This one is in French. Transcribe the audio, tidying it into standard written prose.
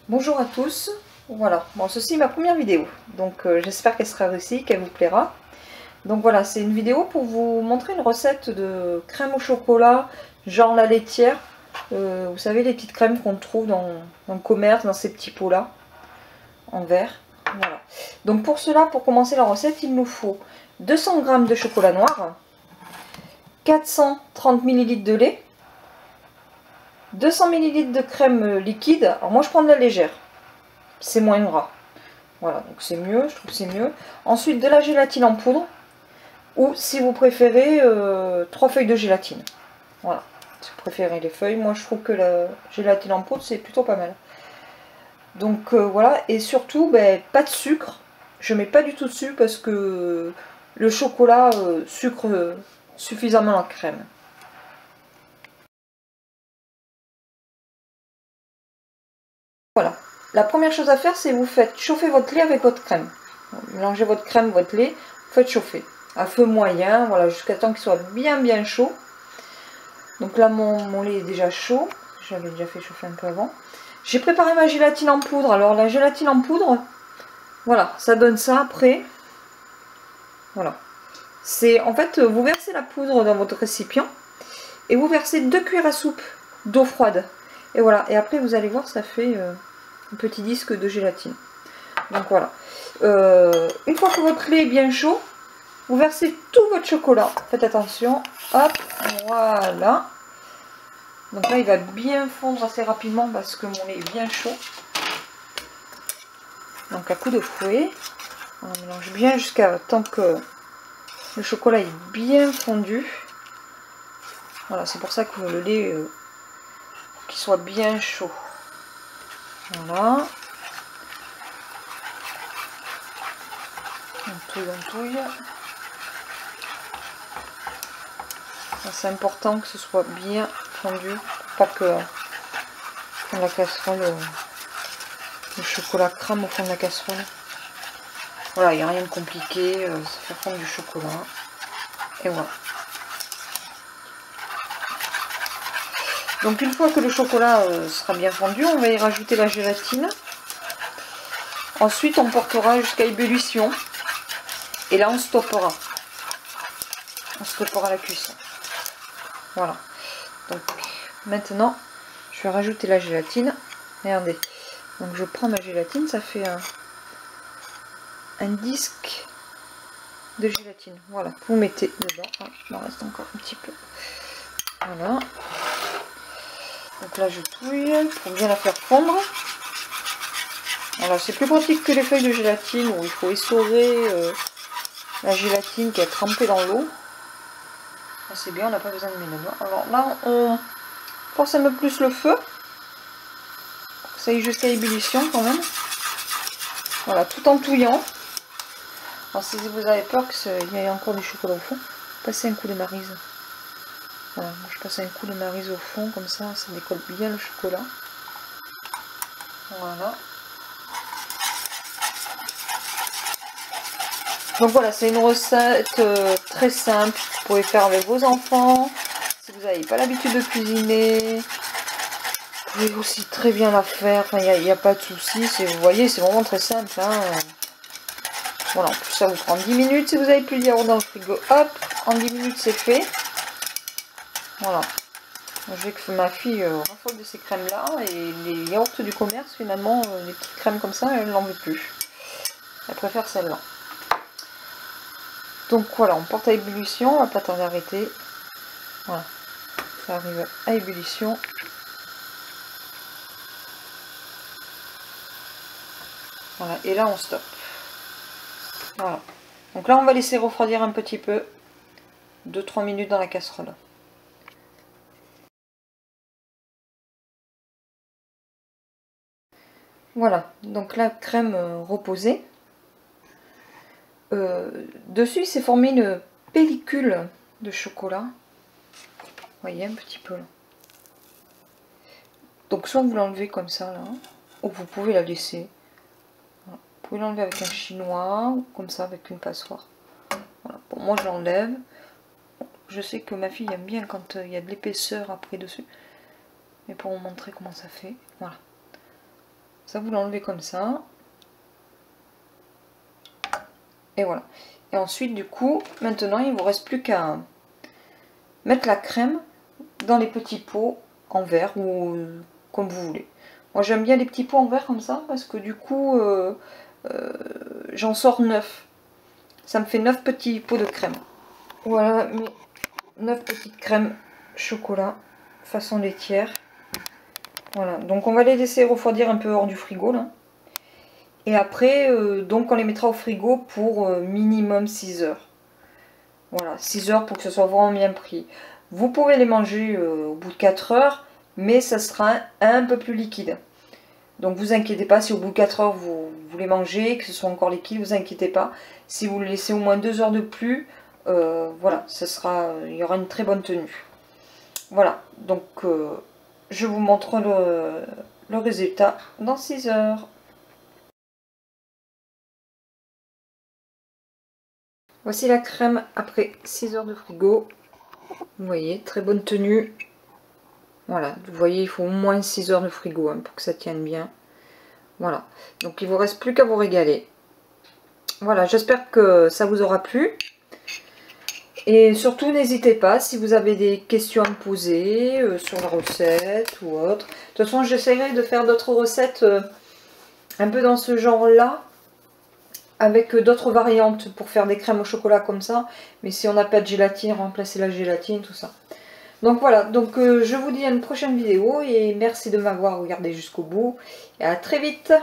Bonjour à tous, voilà, bon ceci est ma première vidéo, donc j'espère qu'elle sera réussie, qu'elle vous plaira. Donc voilà, c'est une vidéo pour vous montrer une recette de crème au chocolat, genre la laitière. Vous savez les petites crèmes qu'on trouve dans le commerce, dans ces petits pots là, en verre. Voilà. Donc pour cela, pour commencer la recette, il nous faut 200 g de chocolat noir, 430 ml de lait, 200 ml de crème liquide. Alors moi je prends de la légère, c'est moins gras. Voilà, donc c'est mieux, je trouve que c'est mieux. Ensuite, de la gélatine en poudre, ou si vous préférez, 3 feuilles de gélatine. Voilà, si vous préférez les feuilles, moi je trouve que la gélatine en poudre, c'est plutôt pas mal. Donc voilà, et surtout, ben, pas de sucre. Je mets pas du tout de sucre parce que le chocolat sucre suffisamment la crème. Voilà, la première chose à faire, c'est vous faites chauffer votre lait avec votre crème. Mélangez votre crème, votre lait, faites chauffer à feu moyen, voilà, jusqu'à temps qu'il soit bien chaud. Donc là mon lait est déjà chaud, j'avais déjà fait chauffer un peu avant. J'ai préparé ma gélatine en poudre. Alors la gélatine en poudre, voilà, ça donne ça après. Voilà, c'est en fait, vous versez la poudre dans votre récipient et vous versez 2 cuillères à soupe d'eau froide. Et voilà, et après vous allez voir, ça fait un petit disque de gélatine. Donc voilà, une fois que votre lait est bien chaud, vous versez tout votre chocolat. Faites attention, hop, voilà. Donc là, il va bien fondre assez rapidement parce que mon lait est bien chaud. Donc à coup de fouet, on mélange bien jusqu'à temps que le chocolat est bien fondu. Voilà, c'est pour ça que le lait, qu'il soit bien chaud. Voilà. On touille. C'est important que ce soit bien fondu, pour pas que dans la casserole, le chocolat crame au fond de la casserole. Voilà, il n'y a rien de compliqué, c'est faire fondre du chocolat. Et voilà. Donc une fois que le chocolat sera bien fondu, on va y rajouter la gélatine. Ensuite, on portera jusqu'à ébullition. Et là, on stoppera. On stoppera la cuisson. Voilà. Donc maintenant, je vais rajouter la gélatine. Regardez. Donc je prends ma gélatine, ça fait un disque de gélatine. Voilà. Vous mettez dedans. Ah, il en reste encore un petit peu. Voilà. Donc là, je touille pour bien la faire fondre. Voilà, c'est plus pratique que les feuilles de gélatine où il faut essorer la gélatine qui est trempée dans l'eau. C'est bien, on n'a pas besoin de mettre dedans. Alors là, on force un peu plus le feu. Pour que ça aille jusqu'à ébullition quand même. Voilà, tout en touillant. Alors si vous avez peur qu'il y ait encore du chocolat au fond, passez un coup de maryse. Voilà, moi je passe un coup de maryse au fond, comme ça décolle bien le chocolat. Voilà. Donc voilà, c'est une recette très simple, vous pouvez faire avec vos enfants. Si vous n'avez pas l'habitude de cuisiner, vous pouvez aussi très bien la faire, enfin il n'y a pas de souci, vous voyez, c'est vraiment très simple. Hein. Voilà, en plus ça vous prend 10 minutes, si vous avez plus de yaourt dans le frigo, hop, en 10 minutes c'est fait. Voilà. Je sais que ma fille raffole de ces crèmes là, et les yaourts du commerce finalement, les petites crèmes comme ça, elle n'en veut plus. Elle préfère celle-là. Donc voilà, on porte à ébullition, on va pas tarder à arrêter. Voilà, ça arrive à ébullition. Voilà, et là on stoppe. Voilà. Donc là on va laisser refroidir un petit peu, 2-3 minutes dans la casserole. Voilà, donc la crème reposée. Dessus, il s'est formé une pellicule de chocolat. Vous voyez un petit peu là. Donc soit vous l'enlevez comme ça là, ou vous pouvez la laisser. Voilà. Vous pouvez l'enlever avec un chinois, ou comme ça avec une passoire. Voilà. Bon, moi je l'enlève. Je sais que ma fille aime bien quand il y a de l'épaisseur après dessus. Mais pour vous montrer comment ça fait, voilà. Ça, vous l'enlevez comme ça. Et voilà. Et ensuite, du coup, maintenant, il ne vous reste plus qu'à mettre la crème dans les petits pots en verre ou comme vous voulez. Moi, j'aime bien les petits pots en verre comme ça parce que du coup, j'en sors 9. Ça me fait 9 petits pots de crème. Voilà mes 9 petites crèmes chocolat façon laitière. Voilà, donc on va les laisser refroidir un peu hors du frigo là. Et après, donc on les mettra au frigo pour minimum 6 heures. Voilà, 6 heures pour que ce soit vraiment bien pris. Vous pouvez les manger au bout de 4 heures, mais ça sera un peu plus liquide. Donc vous inquiétez pas, si au bout de 4 heures vous les mangez, que ce soit encore liquide, vous inquiétez pas. Si vous le laissez au moins 2 heures de plus, voilà, il y aura une très bonne tenue. Voilà, donc je vous montre le résultat dans 6 heures. Voici la crème après 6 heures de frigo. Vous voyez, très bonne tenue. Voilà, vous voyez, il faut au moins 6 heures de frigo hein, pour que ça tienne bien. Voilà, donc il ne vous reste plus qu'à vous régaler. Voilà, j'espère que ça vous aura plu. Et surtout, n'hésitez pas, si vous avez des questions à me poser sur la recette ou autre. De toute façon, j'essaierai de faire d'autres recettes un peu dans ce genre-là, avec d'autres variantes pour faire des crèmes au chocolat comme ça. Mais si on n'a pas de gélatine, remplacer la gélatine, tout ça. Donc voilà, donc je vous dis à une prochaine vidéo et merci de m'avoir regardé jusqu'au bout. Et à très vite!